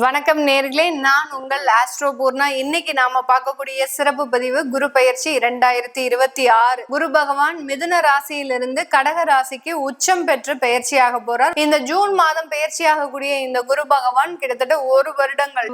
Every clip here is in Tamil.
வணக்கம் நேர்களே, நான் உங்கள் ஆஸ்ட்ரோ பூர்ணா. இன்னைக்கு நாம பார்க்கக்கூடிய சிறப்பு பதிவு குரு பயிற்சி 2026. குரு பகவான் மிதுன ராசியிலிருந்து கடக ராசிக்கு உச்சம் பெற்று பயிற்சியாக போறார். இந்த ஜூன் மாதம் பயிற்சியாகக்கூடிய இந்த குரு பகவான் கிட்டத்தட்ட ஒரு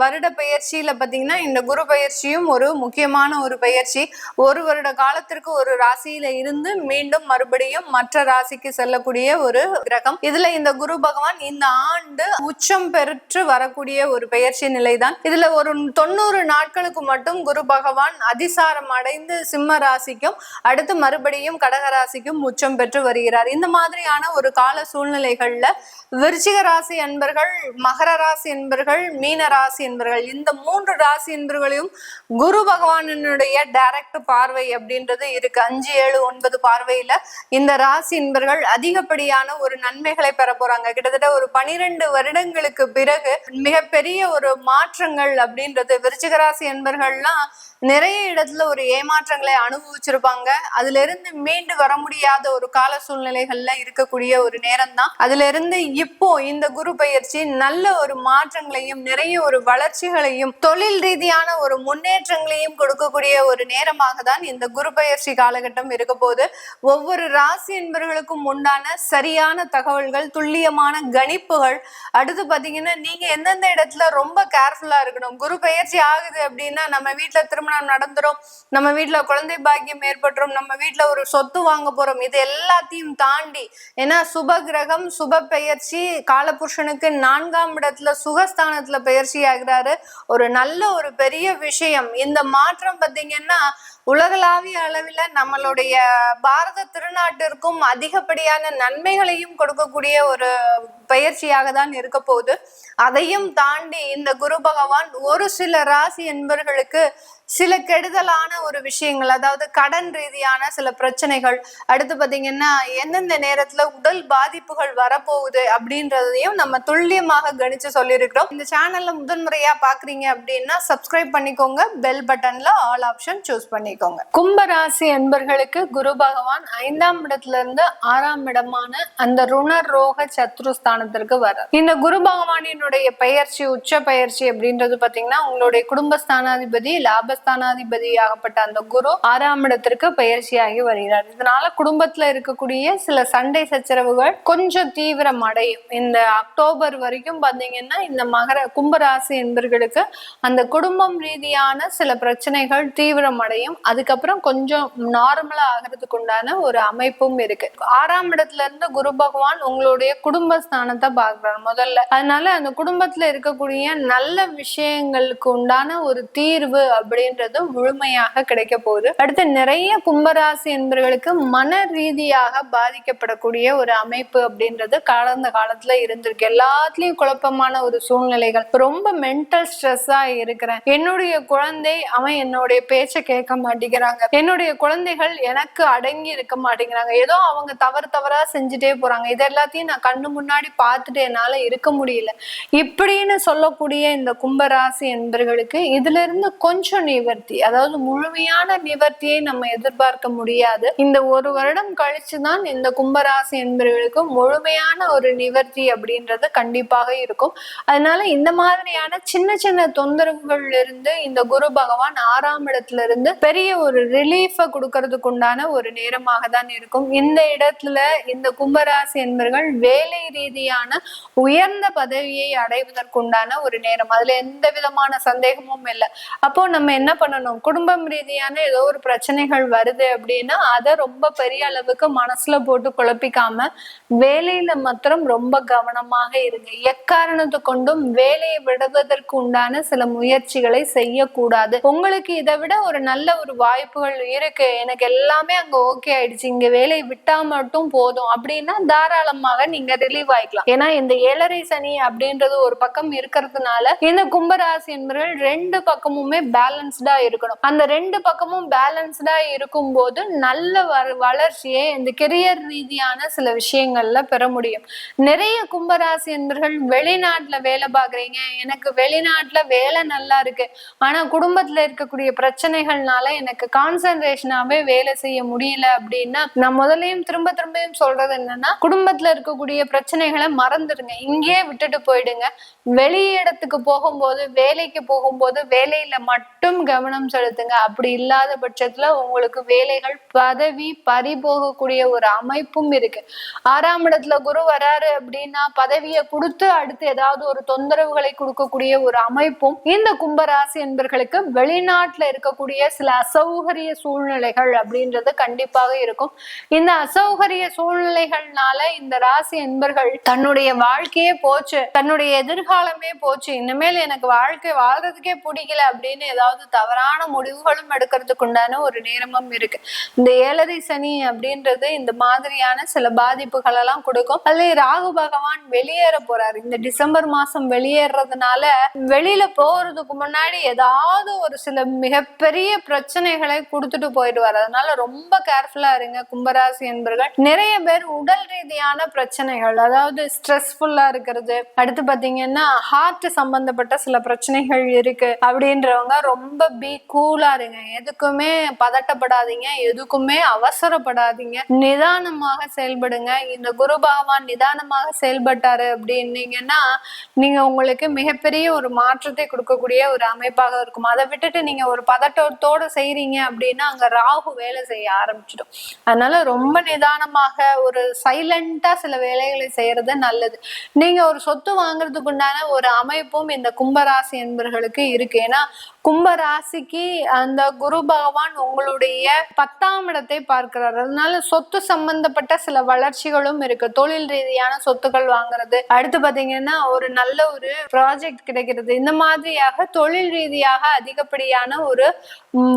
வருட பயிற்சியில பாத்தீங்கன்னா இந்த குரு பயிற்சியும் ஒரு முக்கியமான ஒரு பயிற்சி. ஒரு வருட காலத்திற்கு ஒரு ராசியில இருந்து மீண்டும் மறுபடியும் மற்ற ராசிக்கு செல்லக்கூடிய ஒரு கிரகம். இதுல இந்த குரு பகவான் இந்த ஆண்டு உச்சம் பெற்று வரக்கூடிய ஒரு பெயர்ச்சி நிலைதான். இதுல ஒரு 90 நாட்களுக்கு மட்டும் குரு பகவான் அதிசாரம் அடைந்து சிம்ம ராசிக்கும் அடுத்து மறுபடியும் கடக ராசிக்கும் உச்சம் பெற்று வருகிறார். இந்த மாதிரியான ஒரு கால சூழ்நிலைகள்ல விருச்சிக ராசி என்பர்கள், மகர ராசி என்பர்கள், மீன ராசி என்பர்கள், இந்த 3 ராசி என்பர்களையும் குரு பகவானுடைய டைரக்ட் பார்வை அப்படின்றது இருக்கு. 5, 7, 9 பார்வையில இந்த ராசி என்பர்கள் அதிகப்படியான ஒரு நன்மைகளை பெற போறாங்க. கிட்டத்தட்ட ஒரு 12 வருடங்களுக்கு பிறகு மிகப்பெரிய ஒரு மாற்றங்கள் அப்படின்றது விருச்சிக ராசி என்பர்கள்லாம் நிறைய இடத்துல ஒரு ஏமாற்றங்களை அனுபவிச்சிருப்பாங்க. அதுல இருந்து மீண்டு வர முடியாத ஒரு கால சூழ்நிலைகள்ல இருக்கக்கூடிய ஒரு நேரம் தான். அதுல இருந்து இப்போ இந்த குரு பயிற்சி நல்ல ஒரு மாற்றங்களையும் நிறைய ஒரு வளர்ச்சிகளையும் தொழில் ரீதியான ஒரு முன்னேற்றங்களையும் கொடுக்கக்கூடிய ஒரு நேரமாக தான் இந்த குரு பயிற்சி காலகட்டம் இருக்க போது. ஒவ்வொரு ராசி என்பவர்களுக்கும் உண்டான சரியான தகவல்கள், துல்லியமான கணிப்புகள், அடுத்து பாத்தீங்கன்னா நீங்க எந்தெந்த இடத்துல ரொம்ப கேர்ஃபுல்லா இருக்கணும். குரு பயிற்சி ஆகுது அப்படின்னா நம்ம வீட்டுல திருமணம் நடந்துரும், நம்ம வீட்டுல குழந்தை பாக்கியம் ஏற்பட்டுரும், நம்ம வீட்டுல ஒரு சொத்து வாங்க போறோம், இது எல்லாத்தையும் தாண்டி ஏன்னா சுப கிரகம் சுப பெயர்ச்சி காலபுருஷனுக்கு 4ஆம் இடத்துல சுகஸ்தானத்துல பெயர்ச்சி ஆகிறாரு. ஒரு நல்ல ஒரு பெரிய விஷயம். இந்த மாற்றம் பார்த்தீங்கன்னா உலகளாவிய அளவில் நம்மளுடைய பாரத திருநாட்டிற்கும் அதிகப்படியான நன்மைகளையும் கொடுக்கக்கூடிய ஒரு பயிற்சியாக தான் இருக்க போகுது. அதையும் தாண்டி இந்த குரு பகவான் ஒரு சில ராசி என்பவர்களுக்கு சில கெடுதலான ஒரு விஷயங்கள், அதாவது கடன் ரீதியான சில பிரச்சனைகள், அடுத்து பாத்தீங்கன்னா எந்தெந்த நேரத்துல உடல் பாதிப்புகள் வரப்போகுது அப்படின்றதையும் நம்ம துல்லியமாக கணிச்சு சொல்லியிருக்கிறோம். இந்த சேனல்ல முதன்முறையா பாக்குறீங்க அப்படின்னா சப்ஸ்கிரைப் பண்ணிக்கோங்க, பெல் பட்டன்ல ஆல் ஆப்ஷன் சூஸ் பண்ணிக்கோங்க. கும்பராசி என்பர்களுக்கு குரு பகவான் 5ஆம் இடத்துல இருந்து 6ஆம் இடமான அந்த ருணர் ரோக சத்ருஸ்தானத்திற்கு வர இந்த குரு பகவானினுடைய பெயர்ச்சி உச்ச பயிற்சி அப்படின்றது பாத்தீங்கன்னா உங்களுடைய குடும்பஸ்தானாதிபதி லாபஸ்தானாதிபதியாகப்பட்ட அந்த குரு 6ஆம் இடத்திற்கு பயிற்சியாகி வருகிறார். இதனால குடும்பத்துல இருக்கக்கூடிய சில சண்டை சச்சரவுகள் கொஞ்சம் தீவிரம் அடையும். இந்த அக்டோபர் வரைக்கும் பாத்தீங்கன்னா இந்த கும்பராசி என்பர்களுக்கு அந்த குடும்பம் ரீதியான சில பிரச்சனைகள் தீவிரம் அடையும். அதுக்கப்புறம் கொஞ்சம் நார்மலா ஆகிறதுக்கு உண்டான ஒரு அமைப்பும் இருக்கு. 6ஆம் இடத்துல இருந்து குரு பகவான் உங்களுடைய குடும்பஸ்தானத்தை பார்க்கிறார் முதல்ல. அதனால அந்த குடும்பத்துல இருக்கக்கூடிய நல்ல விஷயங்களுக்கு உண்டான ஒரு தீர்வு அப்படின்றது முழுமையாக கிடைக்க போகுது. அடுத்து நிறைய கும்பராசி என்பவர்களுக்கு மன ரீதியாக பாதிக்கப்படக்கூடிய ஒரு அமைப்பு அப்படின்றது கடந்த காலத்துல இருந்திருக்கு. எல்லாத்துலயும் குழப்பமான ஒரு சூழ்நிலைகள், ரொம்ப மென்டல் ஸ்ட்ரெஸ்ஸா இருக்கிறேன், என்னுடைய குழந்தை அவன் என்னுடைய பேச்ச கேட்க மாட்டேங்கிறாங்க, என்னுடைய குழந்தைகள் எனக்கு அடங்கி இருக்க மாட்டேங்கிறாங்க, ஏதோ அவங்க தவறா செஞ்சுட்டே போறாங்க, இது எல்லாத்தையும் நான் கண்ணு முன்னாடி பார்த்துட்டு என்னால இருக்க முடியல இப்படின்னு சொல்லக்கூடிய இந்த கும்பராசி என்பவர்களுக்கு இதுல இருந்து கொஞ்சம் நிவர்த்தி, அதாவது முழுமையான நிவர்த்தியை நம்ம எதிர்பார்க்க முடியாது. இந்த ஒரு வருடம் கழிச்சுதான் இந்த கும்பராசி என்பவர்களுக்கு முழுமையான ஒரு நிவர்த்தி அப்படின்றது கண்டிப்பாக இருக்கும். அதனால இந்த மாதிரியான சின்ன சின்ன தொந்தரவுகள்ல இருந்து இந்த குரு பகவான் 6ஆம் இடத்துல இருந்து பெரிய ஒரு ரிலீஃபை கொடுக்கறதுக்கு உண்டான ஒரு நேரமாக தான் இருக்கும். இந்த இடத்துல இந்த கும்பராசி என்பவர்கள் வேலை ரீதியான உயர்ந்த பதவியை அடைவதற்குண்டான ஒரு நேரம். அதுல எந்த விதமான சந்தேகமும் இல்லை. அப்போ நம்ம என்ன பண்ணணும், குடும்பம் ரீதியான ஏதோ ஒரு பிரச்சனைகள் வருது அப்படின்னா அதை ரொம்ப பெரிய அளவுக்கு மனசுல போட்டு குழப்பிக்காம வேலையில மாத்திரம் ரொம்ப கவனமாக இருங்க. எக்காரணத்தை கொண்டும் வேலையை விடுவதற்கு உண்டான சில முயற்சிகளை செய்யக்கூடாது. உங்களுக்கு இதை விட ஒரு நல்ல ஒரு வாய்ப்புகள் இருக்கு, எனக்கு எல்லாமே அங்க ஓகே ஆயிடுச்சு, இங்க வேலையை விட்டா மட்டும் போதும் அப்படின்னா தாராளமாக நீங்க ரிலீவ் ஆயிக்கலாம். ஏன்னா இந்த 7.5 சனி அப்படின்றது ஒரு பக்கம் இருக்கிறதுனால இந்த கும்பராசி என்பவர்கள் 2 பக்கமுமே பேலன்ஸ்டா இருக்கணும். அந்த 2 பக்கமும் பேலன்ஸ்டா இருக்கும் போது நல்ல வளர்ச்சியை இந்த கெரியர் ரீதியான சில விஷயங்கள்ல பெற முடியும். நிறைய கும்பராசி என்பவர்கள் வெளிநாட்டுல வேலை பாக்குறீங்க, எனக்கு வெளிநாட்டுல வேலை நல்லா இருக்கு, ஆனா குடும்பத்துல இருக்கக்கூடிய பிரச்சனைகள்னால எனக்கு கான்சென்ட்ரேஷனாவே வேலை செய்ய முடியல அப்படின்னா நான் முதலையும் திரும்ப திரும்பியும் சொல்றது என்னன்னா குடும்பத்துல இருக்கக்கூடிய பிரச்சனைகளை மறந்துடுங்க, இங்கேயே விட்டுட்டு போயிடுங்க. பண்ணிடுங்க. வெளி இடத்துக்கு போகும்போது, வேலைக்கு போகும்போது வேலையில மட்டும் கவனம் செலுத்துங்க. அப்படி இல்லாத பட்சத்துல உங்களுக்கு வேலைகள் பதவி பறி போகக்கூடிய ஒரு அமைப்பும் இருக்கு. 6ஆம் இடத்துல குரு வராரு அப்படின்னா பதவியை கொடுத்து அடுத்து ஏதாவது ஒரு தொந்தரவுகளை கொடுக்கக்கூடிய ஒரு அமைப்பும் இந்த கும்பராசி என்பர்களுக்கு வெளிநாட்டுல இருக்கக்கூடிய சில அசௌகரிய சூழ்நிலைகள் அப்படின்றது கண்டிப்பாக இருக்கும். இந்த அசௌகரிய சூழ்நிலைகள்னால இந்த ராசி என்பர்கள் தன்னுடைய வாழ்க்கையே போச்சு, தன்னுடைய எதிர்காலமே போச்சு, இனிமேல் எனக்கு வாழ்க்கை வாழ்றதுக்கே பிடிக்கல அப்படின்னு ஏதாவது தவறான முடிவுகளும் எடுக்கிறதுக்கு உண்டான ஒரு நேரமும் இருக்கு. இந்த 7 சனி அப்படின்றது இந்த மாதிரியான சில பாதிப்புகள் எல்லாம் கொடுக்கும். அதுல ராகு பகவான் வெளியேற போறாரு. இந்த டிசம்பர் மாசம் வெளியேறதுனால வெளியில போறதுக்கு முன்னாடி ஏதாவது ஒரு சில மிகப்பெரிய பிரச்சனைகளை கொடுத்துட்டு போயிடுவார். அதனால ரொம்ப கேர்ஃபுல்லா இருங்க கும்பராசி என்பர்கள். நிறைய பேர் உடல் ரீதியான பிரச்சனைகள், அதாவது ஸ்ட்ரெஸ்ஃபுல்லா இருக்கிறது, அடுத்து பாத்தீங்கன்னா ஹார்ட் சம்பந்தப்பட்ட சில பிரச்சனைகள் இருக்கு அப்படின்றவங்க ரொம்ப கூலா இருங்க. எதுக்குமே பதட்டப்படாதீங்க, எதுக்குமே அவசரப்படாதீங்க, நிதானமாக செயல்படுங்க. இந்த குரு பகவான் நிதானமாக செயல்பட்டாரு அப்படின்னீங்கன்னா நீங்க உங்களுக்கு மிகப்பெரிய ஒரு மாற்றத்தை கொடுக்கக்கூடிய ஒரு அமைப்பாக இருக்கும். அதை விட்டுட்டு நீங்க ஒரு பதட்டத்தோட செய்றீங்க அப்படின்னா அங்க ராகு வேலை செய்ய ஆரம்பிச்சிடும். அதனால ரொம்ப நிதானமாக ஒரு சைலண்டா சில வேலைகளை செய்யறது நல்லது. நீங்க ஒரு சொத்து வாங்குறதுக்கு உண்டான ஒரு அமைப்பும் இந்த கும்பராசி என்பர்களுக்கு இருக்கு. ஏன்னா கும்பராசிக்கு அந்த குரு பகவான் உங்களுடைய 10ஆம் இடத்தை பார்க்கிறார். அதனால சொத்து சம்பந்தப்பட்ட சில வளர்ச்சிகளும் இருக்கு. தொழில் ரீதியான சொத்துக்கள் வாங்குறது, அடுத்து பாத்தீங்கன்னா ஒரு நல்ல ஒரு ப்ராஜெக்ட் கிடைக்கிறது, இந்த மாதிரியாக தொழில் ரீதியாக அதிகப்படியான ஒரு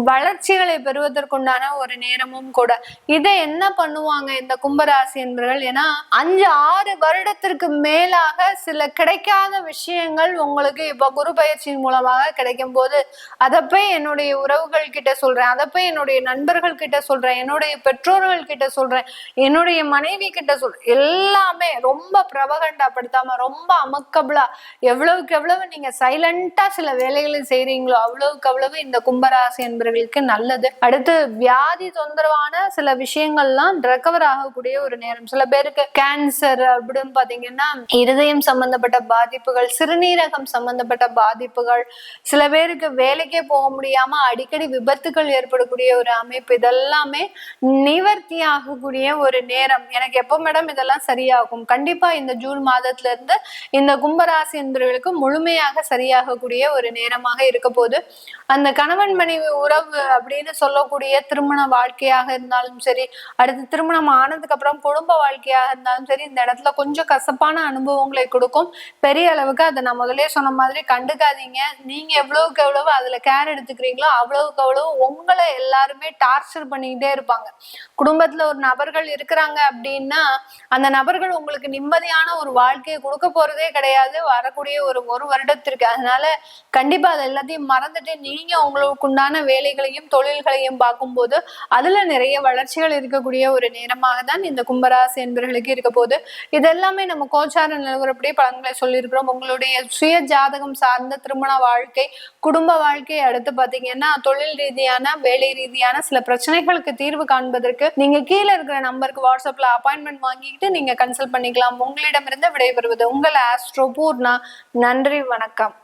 வளர்ச்சிகளை பெறுவதற்குண்டான ஒரு நேரமும் கூட. இதை என்ன பண்ணுவாங்க இந்த கும்பராசி என்பவர்கள்? ஏன்னா 5-6 வருடத்திற்கு மேலாக சில கிடைக்காத விஷயங்கள் உங்களுக்கு இப்ப குரு பயிற்சியின் மூலமாக கிடைக்கும் போது அதை போய் என்னுடைய உறவுகள் கிட்ட சொல்றேன், அதை போய் என்னுடைய நண்பர்கள் கிட்ட சொல்றேன், என்னுடைய பெற்றோர்கள் கிட்ட சொல்றேன், என்னுடைய மனைவி கிட்ட சொல்றேன், எல்லாமே ரொம்ப பிரபகண்டாப்படுத்தாம ரொம்ப அமக்கபிளா எவ்வளவுக்கு எவ்வளவு நீங்க சைலண்டா சில வேலைகளை செய்றீங்களோ அவ்வளவுக்கு அவ்வளவு இந்த கும்பராசி என்பவர்களுக்கு நல்லது. அடுத்து வியாதி தொந்தரவான சில விஷயங்கள்லாம் ரெக்கவர் ஆகக்கூடிய ஒரு நேரம். சில பேருக்கு கேன்சர் அப்படின்னு பாத்தீங்கன்னா இருதயம் சம்பந்தப்பட்ட பாதிப்புகள், சிறுநீரகம் சம்பந்தப்பட்ட பாதிப்புகள், சில பேருக்கு வேலைக்கே போக முடியாம அடிக்கடி விபத்துகள் ஏற்படக்கூடிய ஒரு அமைப்பு, இதெல்லாமே நிவர்த்தி ஆகக்கூடிய ஒரு நேரம். எனக்கு எப்போ மேடம் இதெல்லாம் சரியாகும்? கண்டிப்பா இந்த ஜூன் மாதத்துல இருந்து இந்த கும்பராசி என்பவர்களுக்கு முழுமையாக சரியாகக்கூடிய ஒரு நேரமாக இருக்க போது. அந்த கணவன் மனைவி உறவு அப்படின்னு சொல்லக்கூடிய திருமண வாழ்க்கையாக இருந்தாலும் சரி, அடுத்து திருமணம் ஆனதுக்கு அப்புறம் குடும்ப வாழ்க்கையாக இருந்தாலும் சரி, இந்த இடத்துல கொஞ்சம் கசப்பான அனுபவங்களை கொடுக்கும். பெரிய அளவுக்கு அதை நான் முதலே சொன்ன மாதிரி கண்டுக்காதீங்க. நீங்க எவ்வளவுக்கு எவ்வளவு அதுல கேர் எடுத்துக்கிறீங்களோ அவ்வளவுக்கு அவ்வளவு உங்களை எல்லாருமே டார்ச்சர் பண்ணிக்கிட்டே இருப்பாங்க. குடும்பத்துல ஒரு நபர்கள் இருக்கிறாங்க அப்படின்னா அந்த நபர்கள் உங்களுக்கு நிம்மதியான ஒரு வாழ்க்கையை கொடுக்க போறதே கிடையாது வரக்கூடிய ஒரு வருடத்திற்கு. அதனால கண்டிப்பா அது எல்லாத்தையும் மறந்துட்டு நீங்க உங்களுக்கு உண்டான வேலைகளையும் தொழில்களையும் பார்க்கும்போது அதுல நிறைய வளர்ச்சிகள் இருக்கக்கூடிய ஒரு நேரமாக தான் இந்த கும்பராசி என்பவர்களுக்கு இருக்க போது. இதெல்லாமே நம்ம கோச்சார நிலவரப்படி பலன்களை சொல்லியிருக்கிறோம். உங்களுடைய சுய ஜாதகம் சார்ந்த திருமண வாழ்க்கை, குடும்ப வாழ்க்கை, அடுத்து பாத்தீங்கன்னா தொழில் ரீதியான வேலை ரீதியான சில பிரச்சனைகளுக்கு தீர்வு காண்பதற்கு நீங்க கீழே இருக்கிற நம்பருக்கு வாட்ஸ்அப்ல அப்பாயின்மெண்ட் வாங்கிக்கிட்டு நீங்க கன்சல்ட் பண்ணிக்கலாம். உங்களிடமிருந்து விடைபெறுவது உங்கள் ஆஸ்ட்ரோ பூர்ணா. நன்றி, வணக்கம்.